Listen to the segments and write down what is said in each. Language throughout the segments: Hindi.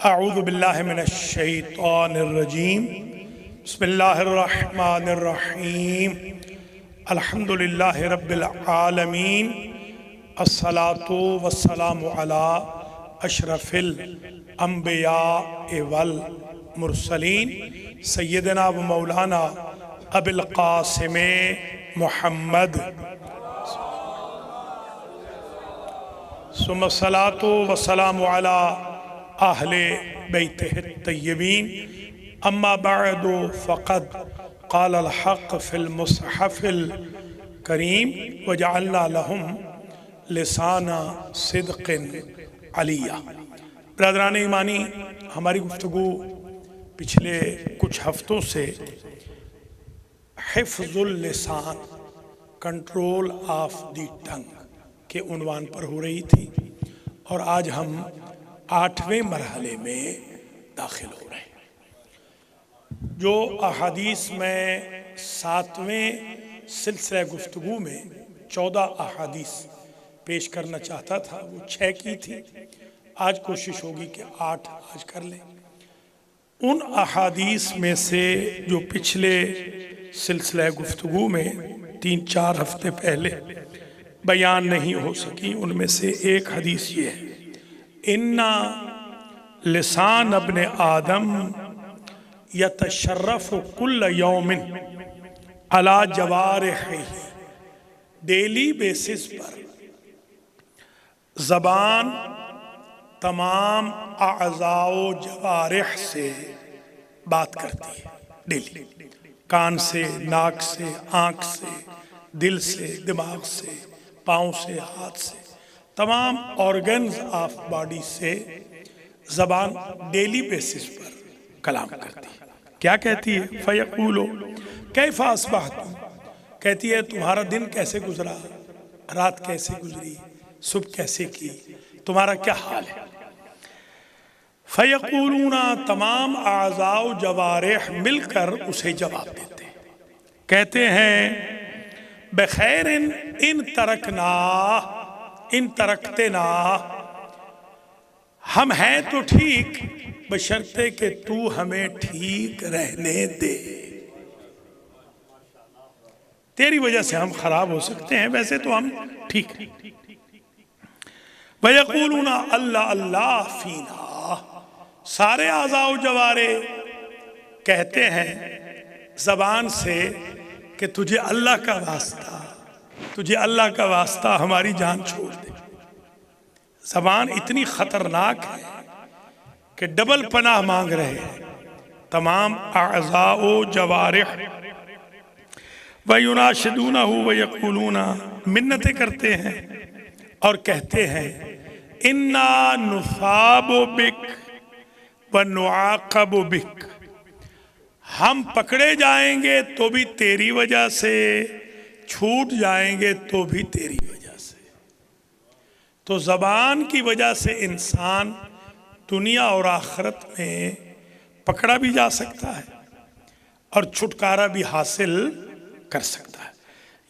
अऊज़ु बिल्लाहि मिनश शैतानिर रजीम। बिस्मिल्लाहिर रहमानिर रहीम। अल्हम्दुलिल्लाहि रब्बिल आलमीन। अस्सलातु वस्सलामु अला अशरफिल अंबिया वल मुरसलीन सय्यदना व मौलाना अबिल कासिम मुहम्मद सुम्मा सलातु वस्सलामु अला अहले बैतिहि तय्यबीन अम्मा बअदु फ़क़द क़ालल हक़ फ़िल मुसहफ़िल करीम वजअलना लहुम लिसाना सिद्क़िन अलिया। ब्रदरान ईमानी, हमारी गुफ्तगू पिछले कुछ हफ्तों से हिफ़्ज़ुल लिसान, कंट्रोल ऑफ द टंग के उन्वान पर हो रही थी और आज हम 8वें मरहले में दाखिल हो रहे हैं। जो अहादीस में 7वें सिलसिला गुफ्तगू में 14 अहादीस पेश करना चाहता था वो 6 की थी। आज कोशिश होगी कि 8 आज कर लें। उन अहादीस में से जो पिछले सिलसिला गुफ्तगू में 3-4 हफ्ते पहले बयान नहीं हो सकी, उनमें से एक हदीस ये है, इन्ना लिसान अब्ने आदम यतशर्रफ़ु कुल्ल यौमिन अला जवारिही। डेली बेसिस पर ज़बान तमाम आज़ाओ जवारिह से बात करती है। डेली कान से, नाक से, आँख से, दिल से, दिमाग से, पाँव से, हाथ से, तमाम ऑर्गन्स ऑफ बॉडी से ज़बान डेली बेसिस पर कलाम करती है। क्या कहती है? फ़यक़ूलो कैफ़ अस्बहतुम, कहती है तुम्हारा दिन कैसे गुजरा, रात कैसे गुजरी, सुबह कैसे की, तुम्हारा क्या हाल है। फ़यक़ूलूना, तमाम आज़ाओ जवारिह मिलकर उसे जवाब देते हैं, कहते हैं बखैरिन इन तरकना इन तरकते ना, हम हैं तो ठीक बशर्ते कि तू हमें ठीक रहने दे। तेरी वजह से हम खराब हो सकते हैं, वैसे तो हम ठीक हैं। वयक़ूलूना अल्लाह अल्लाह फीना, सारे आज़ाओ जवारे कहते हैं ज़बान से कि तुझे अल्लाह का वास्ता, तुझे अल्लाह का वास्ता हमारी जान छोड़ दे। ज़बान इतनी ख़तरनाक है कि डबल पनाह मांग रहे हैं तमाम आज़ाओ जवारिह। वयुनाशिदूनहु वयक़ूलूना, मिन्नतें करते हैं और कहते हैं इन्ना नुसाबु बिक व नुआक़बु बिक, हम पकड़े जाएंगे तो भी तेरी वजह से, छूट जाएंगे तो भी तेरी वजह से। तो ज़बान की वजह से इंसान दुनिया और आखिरत में पकड़ा भी जा सकता है और छुटकारा भी हासिल कर सकता है।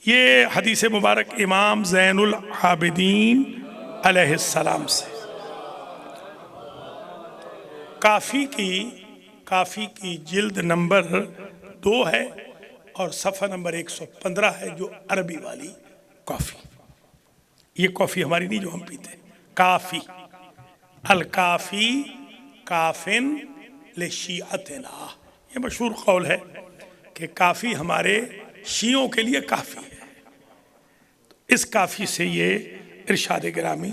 ये हदीस मुबारक इमाम ज़ैनुल आबिदीन अलैहिस्सलाम से, काफ़ी की जिल्द नंबर 2 है और सफ़ा नंबर 115 है, जो अरबी वाली कॉफ़ी। ये कॉफ़ी हमारी नहीं जो हम पीते, काफ़ी अल काफ़ी काफ़िन ले शिअतना, ये मशहूर कौल है कि काफ़ी हमारे शियों के लिए काफ़ी है। तो इस काफ़ी से ये इरशाद गिरामी।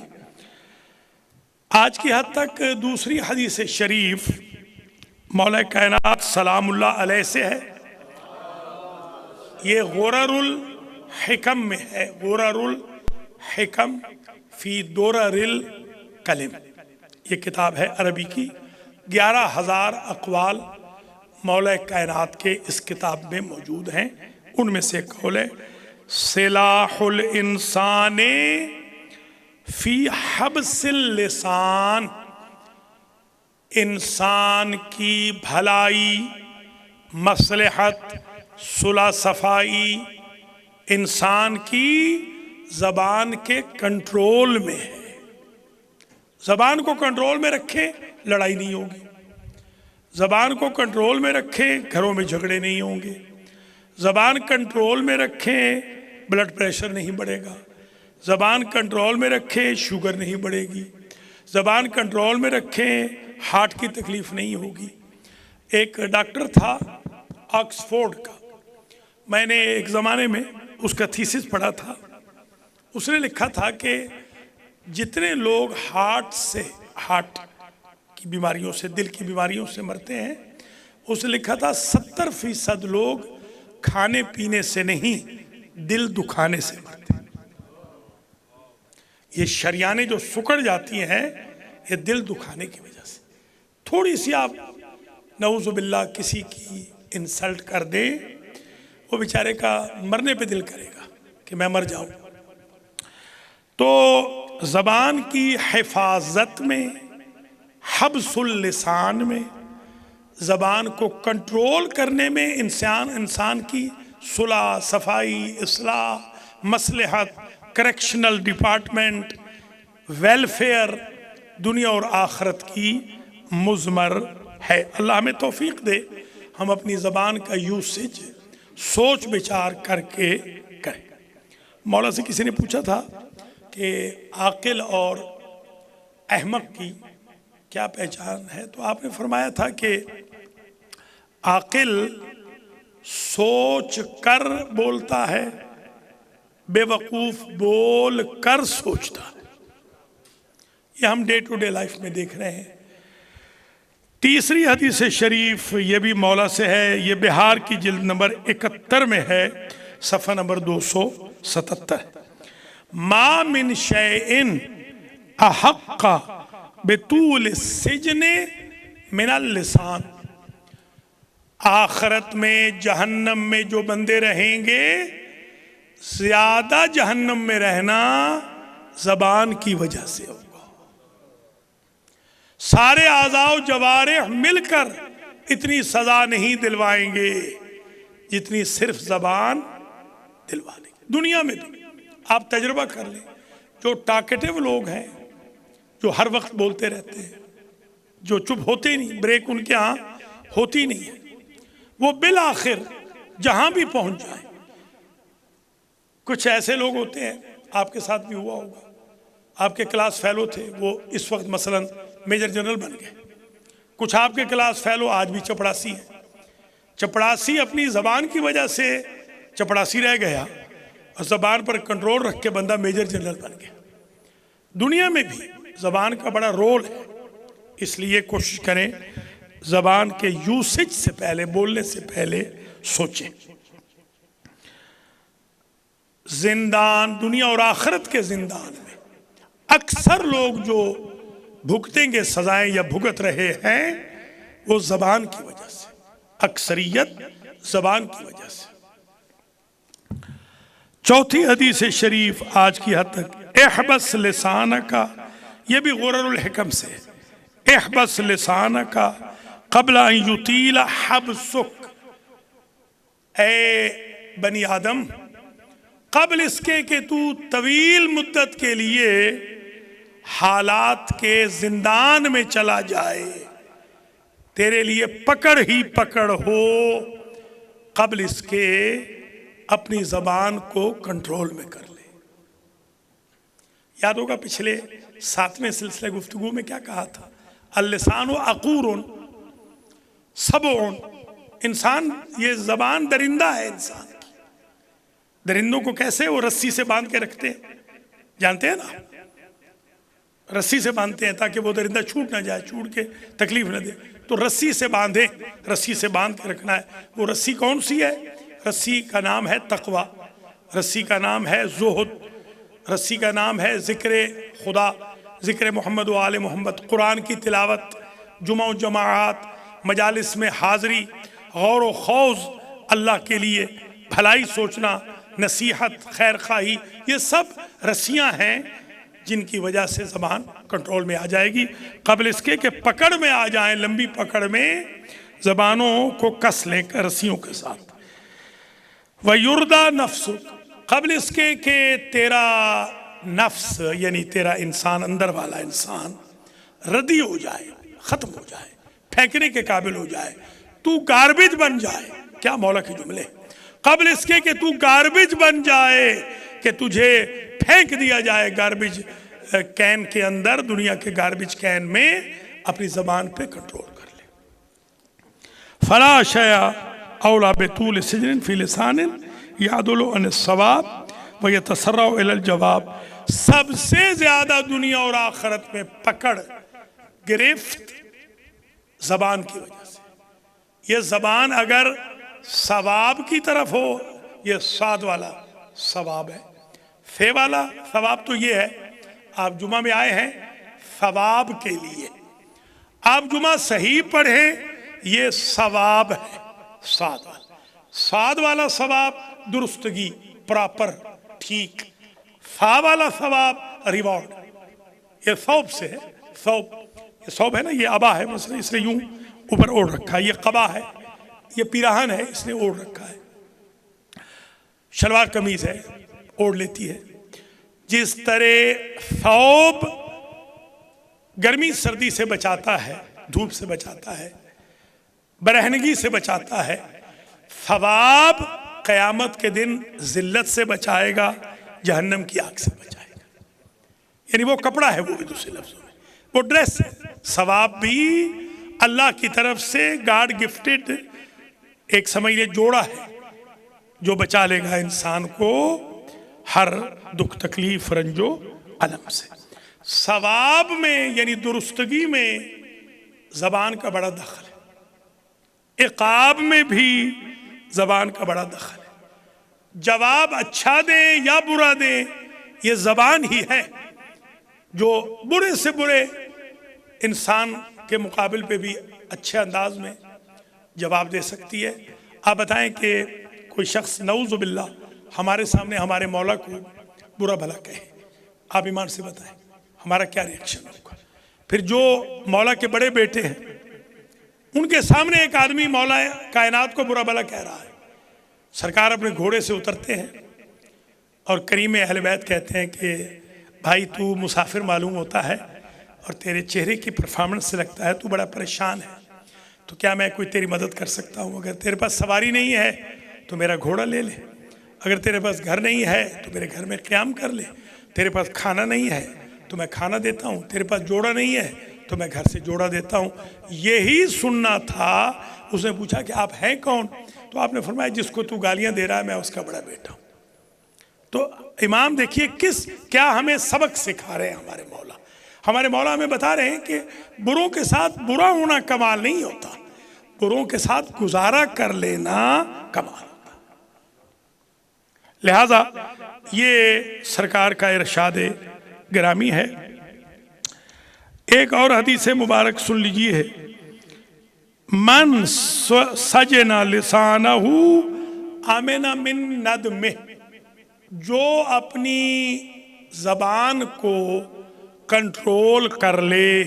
आज की हद तक दूसरी हदीस शरीफ मौला कायनात सलामुल्लाह अलैह से है। ये गुररुल हिकम में है, गुररुल हिकम फी दुररिल कलिम। ये किताब है अरबी की। 11,000 अक़वाल मौला कायनात के इस किताब में मौजूद हैं। उनमें से कौल है सिलाहुल इंसाने फी हब्सिल लिसान, इंसान की भलाई, मसलहत, सुलह सफाई इंसान की ज़बान के कंट्रोल में है। ज़बान को कंट्रोल में रखें, लड़ाई नहीं होगी। ज़बान को कंट्रोल में रखें, घरों में झगड़े नहीं होंगे। ज़बान कंट्रोल में रखें, ब्लड प्रेशर नहीं बढ़ेगा। ज़बान कंट्रोल में रखें, शुगर नहीं बढ़ेगी। ज़बान कंट्रोल में रखें, हार्ट की तकलीफ नहीं होगी। एक डॉक्टर था ऑक्सफोर्ड का, मैंने एक ज़माने में उसका थीसिस पढ़ा था। उसने लिखा था कि जितने लोग हार्ट की बीमारियों से, दिल की बीमारियों से मरते हैं, उसने लिखा था 70% लोग खाने पीने से नहीं, दिल दुखाने से मरते हैं। ये शरियाने जो सुकड़ जाती हैं, ये दिल दुखाने की वजह से। थोड़ी सी आप नऊज़ुबिल्लाह किसी की इंसल्ट कर दें, वो बेचारे का मरने पे दिल करेगा कि मैं मर जाऊं। तो ज़बान की हिफाजत में, हब्सुल लिसान में, ज़बान को कंट्रोल करने में इंसान की सुलह, सफाई, इस्लाह, मसलहत, करेक्शनल डिपार्टमेंट, वेलफेयर, दुनिया और आखरत की मुज़मर है। अल्लाह हमें तौफीक दे, हम अपनी ज़बान का यूसेज सोच विचार करके करें। मौला से किसी ने पूछा था कि आकिल और अहमक की क्या पहचान है, तो आपने फरमाया था कि आकिल सोच कर बोलता है, बेवकूफ़ बोल कर सोचता है। ये हम डे टू डे लाइफ में देख रहे हैं। तीसरी हदीस शरीफ ये भी मौला से है, ये बिहार की जिल्द नंबर 71 में है, सफ़ा नंबर 277। मा मिन शैइन अहक्का बेतूल सिजने मिनल लिसान। आखरत में जहन्नम में जो बंदे रहेंगे, ज्यादा जहन्नम में रहना ज़बान की वजह से होगा। सारे आज़ाओ जवारे मिलकर इतनी सजा नहीं दिलवाएंगे जितनी सिर्फ ज़बान दिलवा लेगी। दुनिया में भी आप तजुर्बा कर लें, जो टॉकेटिव लोग हैं, जो हर वक्त बोलते रहते हैं, जो चुप होते ही नहीं, ब्रेक उनके यहाँ होती नहीं है, वो बिल आखिर जहां भी पहुंच जाए। कुछ ऐसे लोग होते हैं, आपके साथ भी हुआ होगा, आपके क्लास फेलो थे, वो इस वक्त मसलन मेजर जनरल बन गए। कुछ आपके क्लास फेलो आज भी चपड़ासी हैं। चपड़ासी अपनी ज़बान की वजह से चपड़ासी रह गया और ज़बान पर कंट्रोल रख के बंदा मेजर जनरल बन गया। दुनिया में भी ज़बान का बड़ा रोल है, इसलिए कोशिश करें ज़बान के यूसेज से पहले, बोलने से पहले सोचें। जिंदान, दुनिया और आखिरत के जिंदान में अक्सर लोग जो भुगतेंगे सजाएं या भुगत रहे हैं, वो ज़बान की वजह से, अक्सरियत ज़बान की वजह से। चौथी हदीस शरीफ आज की हद तक, एहबस लिसान का, यह भी गुररुल हिकम से, एहबस लिसान का क़ब्ल अन युतीला हब्सुक। ए बनी आदम, क़ब्ल इसके कि तू तवील मुद्दत के लिए हालात के जिंदान में चला जाए, तेरे लिए पकड़ ही पकड़ हो, क़ब्ल इसके अपनी ज़बान को कंट्रोल में कर ले। याद होगा पिछले 7वें सिलसिले गुफ्तगू में क्या कहा था, अल-लिसानु अक़ूरुन सबउन। इंसान, ये ज़बान दरिंदा है। इंसान की, दरिंदों को कैसे वो रस्सी से बांध के रखते हैं, जानते हैं ना, रस्सी से बांधते हैं ताकि वो दरिंदा छूट ना जाए, छूट के तकलीफ ना दे। तो रस्सी से बांधे, रस्सी से बांध के रखना है। वो रस्सी कौन सी है? रस्सी का नाम है तक़वा, रस्सी का नाम है ज़ुहद, रस्सी का नाम है ज़िक्र खुदा, ज़िक्र मोहम्मद व आले मोहम्मद, कुरान की तिलावत, जुमा जमाआत, मजालिस में हाज़री, गौर व खौज़, अल्लाह के लिए भलाई सोचना, नसीहत, खैर खाही, ये सब रस्सियाँ हैं जिनकी वजह से ज़बान कंट्रोल में आ जाएगी। क़ब्ल इसके कि पकड़ में आ जाएं, लंबी पकड़ में ज़बानों को कस लेकर रस्सियों के साथ। वयुर्दा नफ्सुक, क़ब्ल इसके कि तेरा नफ्स यानी तेरा इंसान, अंदर वाला इंसान रदी हो जाए, खत्म हो जाए, फेंकने के काबिल हो जाए, तू गार्बेज बन जाए। क्या मौला के जुमले, कबल इसके कि तू गार्बेज बन जाए, कि तुझे फेंक दिया जाए गार्बेज कैन के अंदर, दुनिया के गार्बेज कैन में, अपनी जबान पे कंट्रोल कर ले। फला शया औला बेतूल सिजन फी लिसान यादुल अन सवाब व यतसर्रा इलल जवाब। सबसे ज्यादा दुनिया और आखिरत में पकड़, गिरफ्त जबान की वजह से। ये जबान अगर सवाब की तरफ हो, ये साद वाला सवाब है। फे वाला सवाब तो ये है, आप जुमा में आए हैं सवाब के लिए, आप जुमा सही पढ़े, ये सवाब है। साद वाला सवाब दुरुस्तगी, प्रॉपर, ठीक। फा वाला सवाब रिवॉर्ड, ये सौब से है। सौब, ये सौब है ना, ये अबा है, मतलब इसने यूं ऊपर ओढ़ रखा है। ये कबा है, ये पिराहन है, इसने ओढ़ रखा है। शलवार कमीज है, ओढ़ लेती है। जिस तरह सौब गर्मी सर्दी से बचाता है, धूप से बचाता है, बरहनगी से बचाता है, सवाब क़यामत के दिन जिल्लत से बचाएगा, जहन्नम की आग से बचाएगा। यानी वो कपड़ा है, वो भी दूसरे लफ्जों में वो ड्रेस है। सवाब भी अल्लाह की तरफ से गॉड गिफ्टेड एक समझ लिए जोड़ा है, जो बचा लेगा इंसान को हर दुख तकलीफ रंजो अलम से। सवाब में यानी दुरुस्तगी में जबान का बड़ा दखल है, इक़ाब में भी जबान का बड़ा दखल है। जवाब अच्छा दे या बुरा दे, ये जबान ही है जो बुरे से बुरे इंसान के मुकाबिल पे भी अच्छे अंदाज में जवाब दे सकती है। आप बताएं कि कोई शख्स नऊज़ु बिल्लाह हमारे सामने हमारे मौला को बुरा भला कहे, आप ईमान से बताएं हमारा क्या रिएक्शन होगा। फिर जो मौला के बड़े बेटे हैं, उनके सामने एक आदमी मौला कायनात को बुरा भला कह रहा है, सरकार अपने घोड़े से उतरते हैं और करीम अहले बैत कहते हैं कि भाई तू मुसाफिर मालूम होता है और तेरे चेहरे की परफॉर्मेंस से लगता है तू बड़ा परेशान है, तो क्या मैं कोई तेरी मदद कर सकता हूँ? अगर तेरे पास सवारी नहीं है तो मेरा घोड़ा ले ले, अगर तेरे पास घर नहीं है तो मेरे घर में क़याम कर ले, तेरे पास खाना नहीं है तो मैं खाना देता हूँ, तेरे पास जोड़ा नहीं है तो मैं घर से जोड़ा देता हूँ। यही सुनना था। उसने पूछा कि आप हैं कौन? तो आपने फरमाया जिसको तू गालियाँ दे रहा है मैं उसका बड़ा बेटा हूँ। तो इमाम देखिए क्या हमें सबक सिखा रहे हैं हमारे मौला। हमारे मौला हमें बता रहे हैं कि बुरों के साथ बुरा होना कमाल नहीं होता, बुरों के साथ गुजारा कर लेना कमाल होता। लिहाजा ये सरकार का इरशाद गिरामी है। एक और हदीस मुबारक सुन लीजिए, मन सजना लिसानहु आमिना मिन नदमे, जो अपनी जबान को कंट्रोल कर ले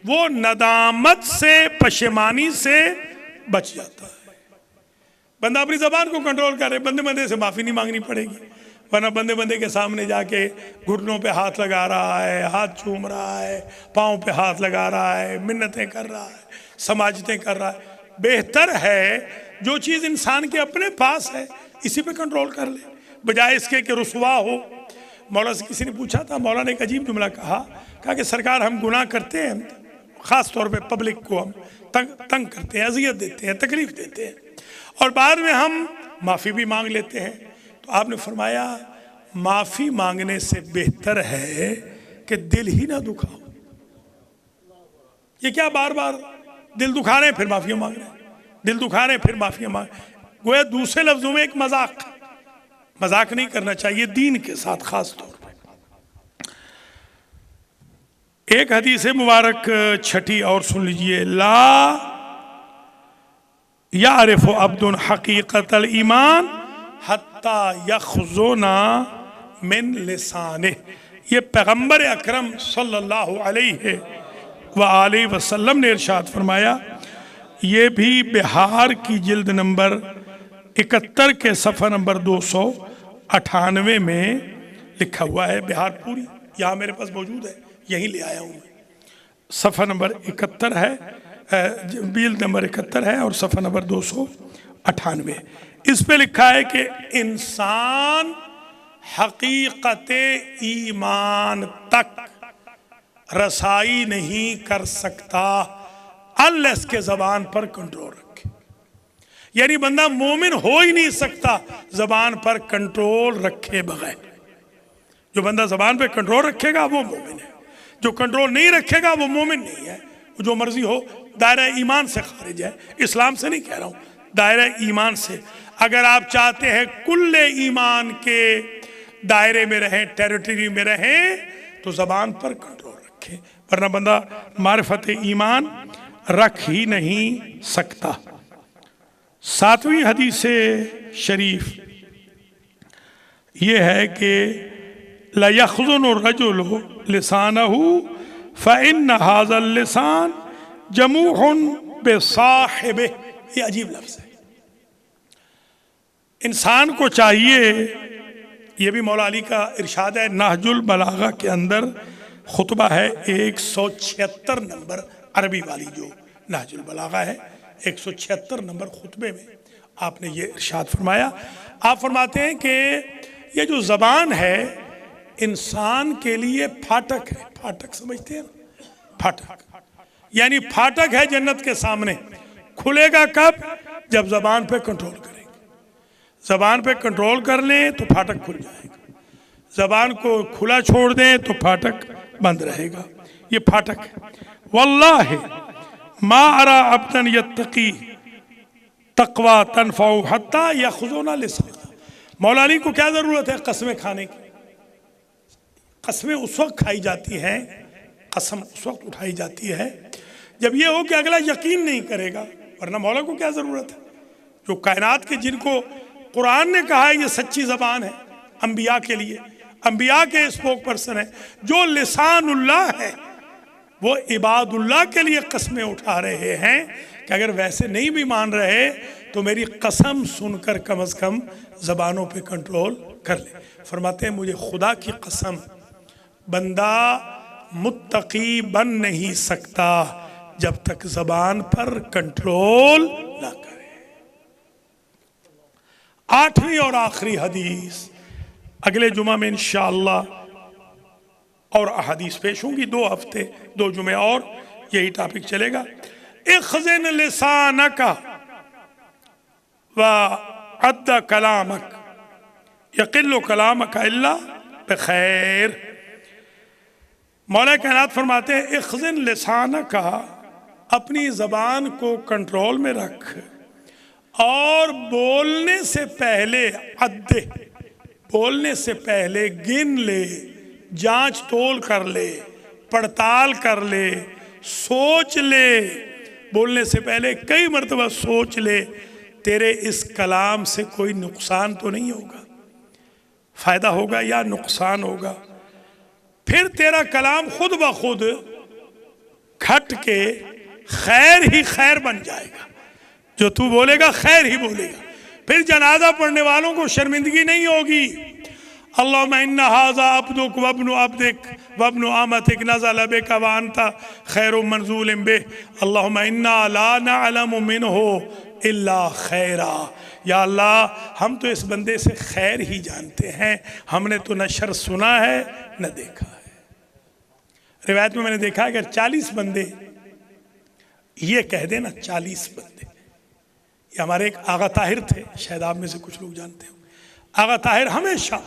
वो नदामत से, पशेमानी से बच जाता है। बंदा अपनी जबान को कंट्रोल करे, बंदे बंदे से माफ़ी नहीं मांगनी पड़ेगी, वरना बंदे बंदे के सामने जाके घुटनों पे हाथ लगा रहा है, हाथ चूम रहा है, पाँव पे हाथ लगा रहा है, मिन्नतें कर रहा है, समाजतें कर रहा है। बेहतर है जो चीज़ इंसान के अपने पास है इसी पे कंट्रोल कर ले, बजाय इसके कि रुसवा हो। मौला से किसी ने पूछा था, मौला ने एक अजीब जुमला कहा कि सरकार हम गुनाह करते हैं, ख़ास तौर पे पब्लिक को हम तंग करते हैं, अजियत देते हैं, तकलीफ़ देते हैं, और बाद में हम माफ़ी भी मांग लेते हैं। तो आपने फरमाया माफ़ी मांगने से बेहतर है कि दिल ही ना दुखाओ। ये क्या बार बार दिल दुखा रहे हैं फिर माफ़ियाँ मांग रहे हैं, दिल दुखा रहे हैं फिर माफ़ियाँ मांग, गोया दूसरे लफ्ज़ों में एक मजाक नहीं करना चाहिए दीन के साथ ख़ास तौर पर। एक हदीस मुबारक छठी और सुन लीजिए, ला यारिफु अब्दुन हकीकतल ईमान हत्ता यखज़ुना मिन लिसाने। ये पैगम्बर अकरम सल्लल्लाहु अलैहि वसल्लम ने इरशाद फरमाया। ये भी बिहार की जिल्द नंबर 71 के सफ़ा नंबर 298 में लिखा हुआ है। बिहार पूरी यहाँ मेरे पास मौजूद है, यहीं ले आया हूँ मैं। सफ़ा नंबर 71 है, बील नंबर 71 है और सफ़ा नंबर 298। इस पे लिखा है कि इंसान हकीकत ईमान तक रसाई नहीं कर सकता अनलेस के ज़बान पर कंट्रोल रखे। यानी बंदा मोमिन हो ही नहीं सकता ज़बान पर कंट्रोल रखे बगैर। जो बंदा ज़बान पे कंट्रोल रखेगा वो मोमिन है, जो कंट्रोल नहीं रखेगा वो मोमिन नहीं है। जो मर्जी हो, दायरा ईमान से खारिज है, इस्लाम से नहीं कह रहा हूँ, दायरा ईमान से। अगर आप चाहते हैं कुल्ले ईमान के दायरे में रहें, टेरिटरी में रहें, तो ज़बान पर कंट्रोल रखें, वरना बंदा मारिफत ईमान रख ही नहीं सकता। 7वीं हदीस शरीफ ये है कि ला यख़्ज़ुनु रजुलु लिसानहु फ़इन्न हाज़ल लिसान जमूहुन बिसाहिबिह। ये अजीब लफ्ज़ है। इंसान को चाहिए, ये भी मौला अली का इरशाद है, नहजुल बलागा के अंदर खुतबा है 176 नंबर, अरबी वाली जो नहजुल बलागा है 176 नंबर खुतबे में आपने ये इरशाद फरमाया। आप फरमाते हैं कि ये जो ज़बान है इंसान के लिए फाटक है। फाटक समझते हैं ना? फाटक यानी फाटक है जन्नत के सामने। खुलेगा कब? जब ज़बान पे कंट्रोल करेंगे। ज़बान पे कंट्रोल कर लें तो फाटक खुल जाएगा, ज़बान को खुला छोड़ दें तो फाटक बंद रहेगा। ये फाटक है। वल्लाहि मा अरा अब्दन यत्तकी तक़वा तनफ़उ हत्ता यख़्ज़ुना लिसाना। मौला अली को क्या ज़रूरत है कसमें खाने की? कसमें उस वक्त खाई जाती हैं, कसम उस वक्त उठाई जाती है जब ये हो कि अगला यकीन नहीं करेगा, वरना मौला को क्या ज़रूरत है? जो कायनात के, जिनको कुरान ने कहा है ये सच्ची ज़बान है अंबिया के लिए, अंबिया के स्पोक पर्सन है, जो लिसानुल्लाह है वो इबादुल्लाह के लिए कसमें उठा रहे हैं कि अगर वैसे नहीं भी मान रहे तो मेरी कसम सुनकर कम अज़ कम ज़बानों पे कंट्रोल कर ले। फरमाते हैं मुझे खुदा की कसम, बंदा मुत्तकी बन नहीं सकता जब तक ज़बान पर कंट्रोल ना करे। 8वीं और आखिरी हदीस अगले जुमा में इंशाअल्लाह और अहादीस पेश होंगी। 2 हफ्ते 2 जुमे और यही टॉपिक चलेगा। इख़्ज़िन लिसानका व अद्द कलामक यक़िल्लु कलामका इल्ला बिखैर। मौला कायनात फरमाते हैं इख़्ज़िन लिसानका, अपनी ज़बान को कंट्रोल में रख और बोलने से पहले अद्दे, बोलने से पहले गिन ले, जांच तोल कर ले, पड़ताल कर ले, सोच ले। बोलने से पहले कई मरतबा सोच ले तेरे इस कलाम से कोई नुकसान तो नहीं होगा, फ़ायदा होगा या नुकसान होगा। फिर तेरा कलाम खुद ब खुद खट के खैर ही खैर बन जाएगा। जो तू बोलेगा खैर ही बोलेगा। फिर जनाजा पढ़ने वालों को शर्मिंदगी नहीं होगी। अल्लाहुम्मा इन्ना हाज़ा अब्दुक वब्नु अब्दिक वब्नु अमतिक नज़ल बिका व अंता खैरुम मंज़ूलिम बिह। अल्लाहुम्मा इन्ना ला नअलमु मिन्हु इल्ला खैरा। या अल्लाह हम तो इस बंदे से खैर ही जानते हैं, हमने तो न शर सुना है न देखा है। रिवायत में मैंने देखा अगर 40 बंदे ये कह देना, 40 बंदे, ये हमारे एक आगा ताहिर थे, शायद आप में से कुछ लोग जानते हो। आगा ताहिर हमेशा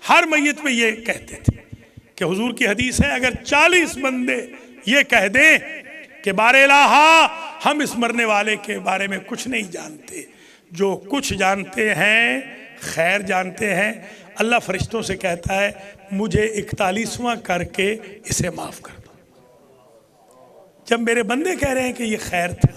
हर मैयत में ये कहते थे कि हुजूर की हदीस है अगर 40 बंदे ये कह दें कि बारे इलाहा हम इस मरने वाले के बारे में कुछ नहीं जानते, जो कुछ जानते हैं खैर जानते हैं, अल्लाह फरिश्तों से कहता है मुझे 41वां करके इसे माफ़ कर दो। जब मेरे बंदे कह रहे हैं कि ये खैर था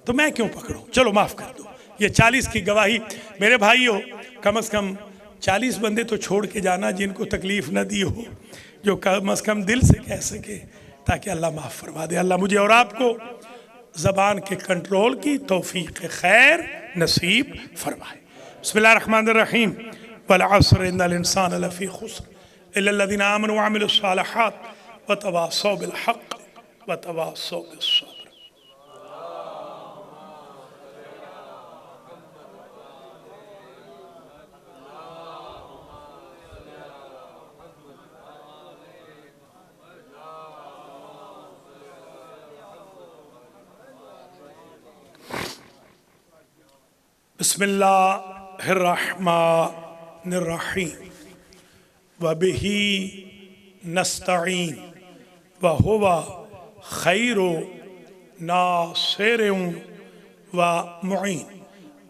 तो मैं क्यों पकड़ूं, चलो माफ़ कर दो। ये 40 की गवाही। मेरे भाइयों, कम से कम 40 बंदे तो छोड़ के जाना जिनको तकलीफ़ न दी हो, जो कम से कम दिल से कह सके, ताकि अल्लाह माफ़ फरमा दे। अल्लाह मुझे और आपको ज़बान के कंट्रोल की तौफ़ीक़ खैर नसीब फरमाए। बिस्मिल्लाहिर्रहमानिर्रहीम। वल अस्र इन्नल इंसान लफ़ी खुस्र इल्लल्लज़ीना आमनू व अमिलुस्सालिहात व तवासौ बिल हक़्क़ व तवासौ बिस्सब्र। बिस्मिल्लाहिर्रहमानिर्रहीम व बिही नस्तईन व हुवा खैरु नासिरिन व मुईन।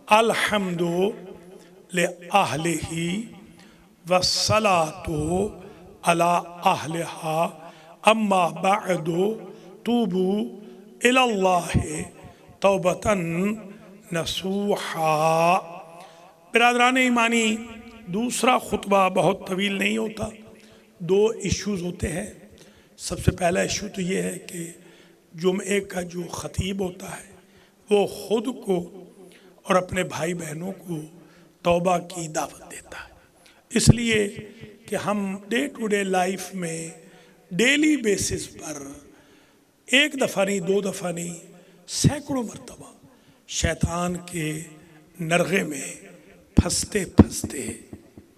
अल्हम्दु लिअहलिही वस्सलातु अला अहलिहा अम्मा बअदु तूबू इलल्लाहि तौबतन नसूहा। बिरादरान ईमानी, दूसरा खुतबा बहुत तवील नहीं होता, दो इश्यूज़ होते हैं। सबसे पहला इशू तो ये है कि जुम्मे का जो ख़तीब होता है वो ख़ुद को और अपने भाई बहनों को तौबा की दावत देता है, इसलिए कि हम डे टू डे लाइफ में डेली बेसिस पर एक दफ़ा नहीं, दो दफ़ा नहीं, सैकड़ों मरतबा शैतान के नरगे में फंसते फंसते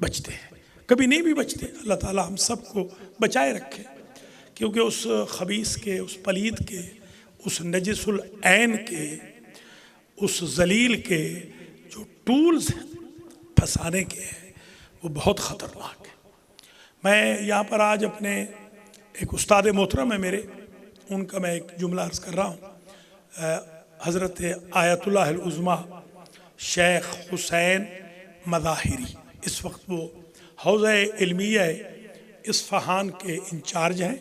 बचते हैं। कभी नहीं भी बचते। अल्लाह ताला हम सबको बचाए रखे, क्योंकि उस खबीस के, उस पलीद के, उस नजिसुल ऐन के, उस जलील के जो टूल्स हैं फंसाने के हैं वो बहुत ख़तरनाक है। मैं यहाँ पर आज अपने एक उस्ताद मोहतरम है मेरे, उनका मैं एक जुमला अर्ज़ कर रहा हूँ। हज़रत आयतुल्लाह उज़्मा शेख हुसैन मज़ाहिरी, इस वक्त वो हौज़ा इल्मिया इस्फ़हान के इंचार्ज हैं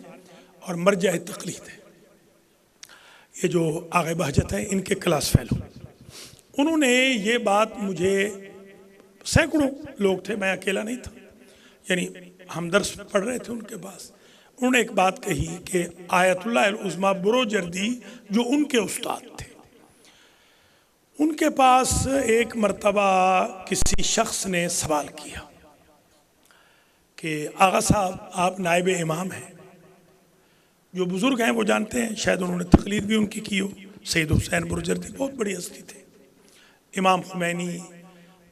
और मरजा तक़लीद है। ये जो आगे बहजत है इनके क्लास फेलो। उन्होंने ये बात, मुझे सैकड़ों लोग थे, मैं अकेला नहीं था, यानी हम दर्स पढ़ रहे थे उनके पास। उन्होंने एक बात कही कि आयतुल्लाह उज़्मा बुरोजर्दी जो उनके उस्ताद थे, उनके पास एक मर्तबा किसी शख्स ने सवाल किया कि आगा साहब आप नायब इमाम हैं। जो बुज़ुर्ग हैं वो जानते हैं, शायद उन्होंने तक़लीद भी उनकी की हो। सैयद हुसैन बुरोजर्दी बहुत बड़ी हस्ती थे। इमाम खुमैनी,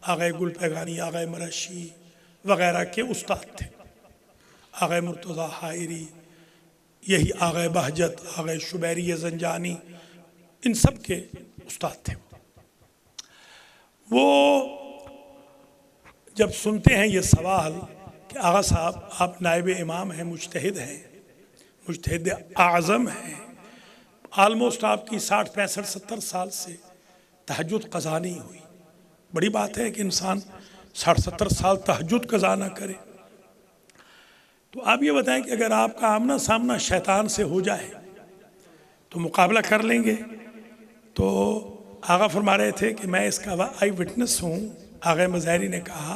आगा गुल पैगानी, आगा मरशी वग़ैरह के उस्ताद थे। आगा मुर्तज़ा हायरी, यही आगा बहजत, आगा शुबैरी ज़ंजानी, इन सब के उस्ताद थे। वो जब सुनते हैं ये सवाल कि आगा साहब आप नायब इमाम हैं, मुज्तहिद हैं, मुज्तहिद आज़म हैं, आलमोस्ट आपकी 60, 65, 70 साल से तहज्जुद क़ज़ा नहीं हुई। बड़ी बात है कि इंसान 60, 70 साल तहज्जुद क़ज़ा ना करे। तो आप ये बताएं कि अगर आपका आमना सामना शैतान से हो जाए तो मुकाबला कर लेंगे? तो आगा फरमा रहे थे कि मैं इसका आई विटनेस हूँ। आगा मज़ाहिरी ने कहा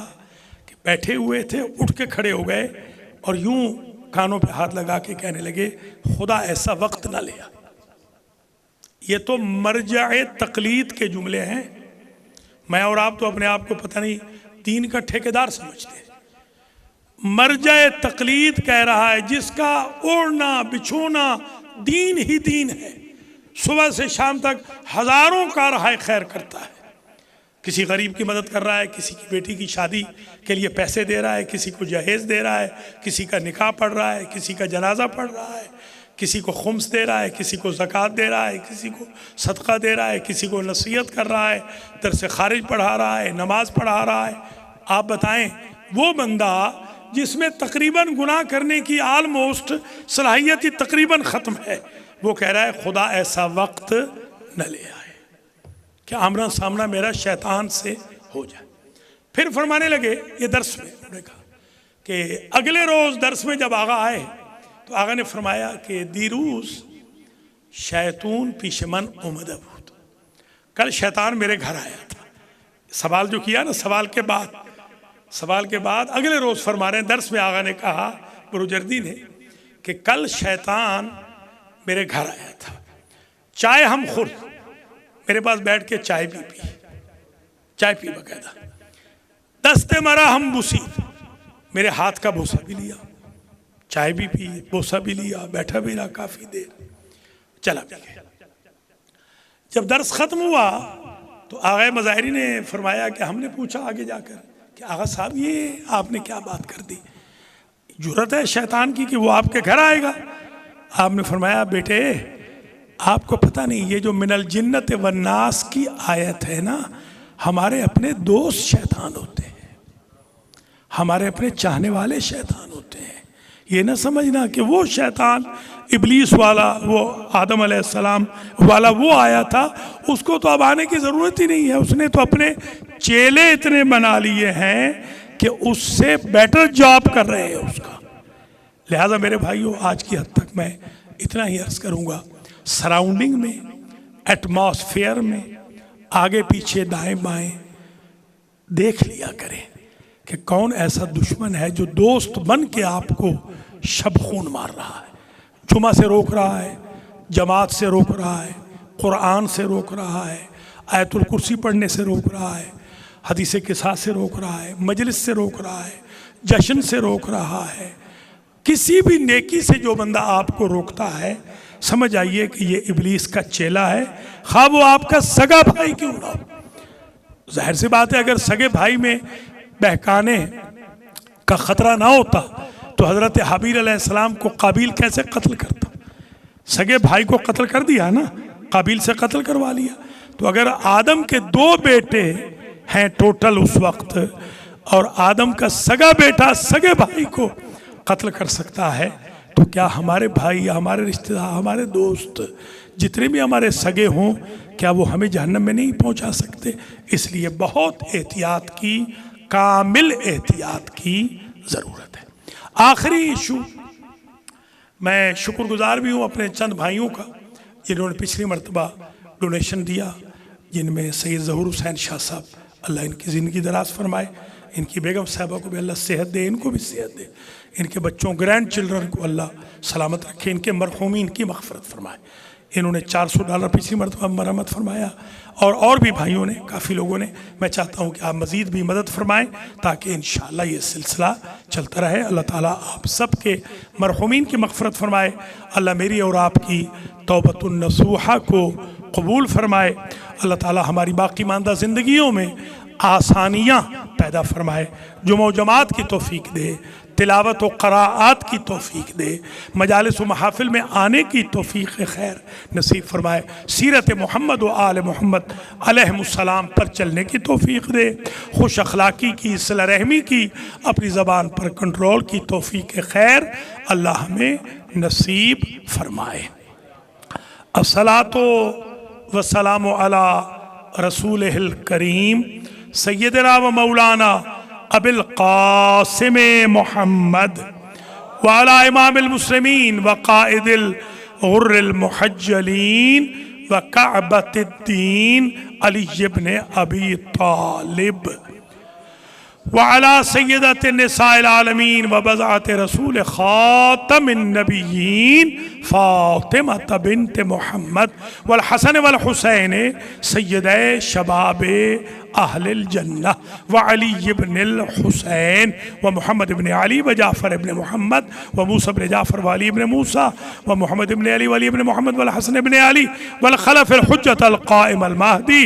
कि बैठे हुए थे, उठ के खड़े हो गए और यूं कानों पे हाथ लगा के कहने लगे, खुदा ऐसा वक्त ना लिया। ये तो मरजाए तक़लीद के जुमले हैं। मैं और आप तो अपने आप को पता नहीं दीन का ठेकेदार समझते हैं। मरजाए तक़लीद कह रहा है जिसका ओढ़ना बिछोना दीन ही दीन है, सुबह से शाम तक हज़ारों का राह खैर करता है। किसी गरीब की मदद कर रहा है, किसी की बेटी की शादी के लिए पैसे दे रहा है, किसी को जहेज़ दे रहा है, किसी का निकाह पढ़ रहा है, किसी का जनाजा पढ़ रहा है, किसी को खुम्स दे रहा है, किसी को ज़कात दे रहा है, किसी को सदका दे रहा है, किसी को नसीहत कर रहा है, दर्स खारिज पढ़ा रहा है, नमाज पढ़ा रहा है। आप बताएं, वो बंदा जिसमें तकरीबन गुनाह करने की आलमोस्ट सलाहियत ही तकरीबन ख़त्म है, वो कह रहा है खुदा ऐसा वक्त न ले आए कि आमना सामना मेरा शैतान से हो जाए। फिर फरमाने लगे, ये दर्स में उन्होंने कहा कि अगले रोज़ दर्स में जब आगा आए तो आगा ने फरमाया कि दीरूस शैतून पिशमन उमदबूत, कल शैतान मेरे घर आया था। सवाल जो किया ना, सवाल के बाद अगले रोज़ फरमा रहे हैं दर्स में आगा ने कहा, बुरोजर्दी ने, कि कल शैतान मेरे घर आया था, चाय हम खुद मेरे पास बैठ के चाय पी बकायदा, दस्ते मरा हम बुसी, मेरे हाथ का बोसा भी लिया, चाय भी पी, बोसा भी लिया, बैठा भी रहा काफ़ी देर। चला भी गया। जब दर्स खत्म हुआ तो आगा मज़ाहिरी ने फरमाया कि हमने पूछा आगे जाकर कि आगा साहब ये आपने क्या बात कर दी, जुर्रत है शैतान की कि वो आपके घर आएगा। आपने फरमाया बेटे आपको पता नहीं ये जो मिनल जिन्नत वन्नास की आयत है ना, हमारे अपने दोस्त शैतान होते हैं, हमारे अपने चाहने वाले शैतान होते हैं। ये ना समझना कि वो शैतान इबलीस वाला, वो आदम अलैहिस्सलाम वाला वो आया था, उसको तो अब आने की ज़रूरत ही नहीं है। उसने तो अपने चेले इतने बना लिए हैं कि उससे बेटर जॉब कर रहे हैं उसका। लिहाजा मेरे भाइयों आज की हद तक मैं इतना ही अर्ज़ करूँगा, सराउंडिंग में, एटमॉस्फेयर में, आगे पीछे दाएं बाएं देख लिया करें कि कौन ऐसा दुश्मन है जो दोस्त बन के आपको शब-खून मार रहा है, जुमा से रोक रहा है, जमात से रोक रहा है, कुरान से रोक रहा है, आयतुल कुर्सी पढ़ने से रोक रहा है, हदीस किसा से रोक रहा है, मजलिस से रोक रहा है, जश्न से रोक रहा है। किसी भी नेकी से जो बंदा आपको रोकता है समझ आइए कि ये इबलीस का चेला है, खा वो आपका सगा भाई क्यों ना हो। जाहिर सी बात है अगर सगे भाई में बहकाने का खतरा ना होता तो हज़रत हाबील अलैहिस्सलाम को काबिल कैसे कत्ल करता। सगे भाई को कत्ल कर दिया ना, काबिल से कत्ल करवा लिया। तो अगर आदम के 2 बेटे हैं टोटल उस वक्त, और आदम का सगा बेटा सगे भाई को कत्ल कर सकता है, तो क्या हमारे भाई, हमारे रिश्तेदार, हमारे दोस्त जितने भी हमारे सगे हों, क्या वो हमें जहन्नम में नहीं पहुंचा सकते। इसलिए बहुत एहतियात की, कामिल एहतियात की ज़रूरत है। आखिरी इशू, मैं शुक्रगुजार भी हूँ अपने चंद भाइयों का जिन्होंने पिछली मरतबा डोनेशन दिया, जिनमें सैयद ज़हूर हुसैन शाह साहब, अल्लाह इनकी ज़िंदगी दराज फरमाए, इनकी बेगम साहबा को भी अल्लाह सेहत दे, इनको भी सेहत दे, इनके बच्चों ग्रैंड चिल्ड्रन को अल्लाह सलामत रखे, इनके मरहूमीन की मग़फ़िरत फरमाए। इन्होंने $400 पिछली मरतबा मरम्मत फरमाया, और भी भाइयों ने, काफ़ी लोगों ने। मैं चाहता हूँ कि आप मज़ीद भी मदद फरमाएँ ताकि इंशाअल्लाह ये सिलसिला चलता रहे। अल्लाह ताला आप सब के मरहूमीन की मग़फ़िरत फरमाए। अल्लाह मेरी और आपकी तौबतुन नसूहा को कबूल फरमाए। अल्लाह ताला हमारी बाकी मानदा ज़िंदगियों में आसानियाँ पैदा फरमाए, जुमा जमात की तौफीक दे, तिलावत व क़राआत की तौफीक दे, मजालिस व महाफिल में आने की तौफीक खैर नसीब फरमाए, सीरत मोहम्मद व आल मोहम्मद अलैहिमुस्सलाम पर चलने की तौफीक दे, खुश अखलाक़ी की, सिला रहमी की, अपनी ज़बान पर कंट्रोल की तौफीक खैर अल्लाह हमें नसीब फरमाए। अस्सलातो वस्सलामु अला रसूलिहिल करीम सय्यदना व मौलाना अबिल क़ासिम मुहम्मद व अला इमामिल मुस्लिमीन व क़ाइदिल गुर्रिल मुहज्जलीन व कअबतिद्दीन अली इब्न अबी तालिब व अला सय्यदति निसाइल आलमीन व बज़अत रसूल ख़ातमिन नबिय्यीन फ़ातिमा बिन्त मुहम्मद वल हसन वल हुसैन सय्यदे शबाबे अहलिल जन्नह व अली इब्निल हुसैन व मुहम्मद इब्न अली व जाफ़र इब्न मुहम्मद व मूसा इब्न जाफ़र व अली इब्न मूसा व मुहम्मद इब्न अली व अली इब्न मुहम्मद वल हसन इब्न अली वल खलफ़िल हुज्जतल क़ाइमल महदी।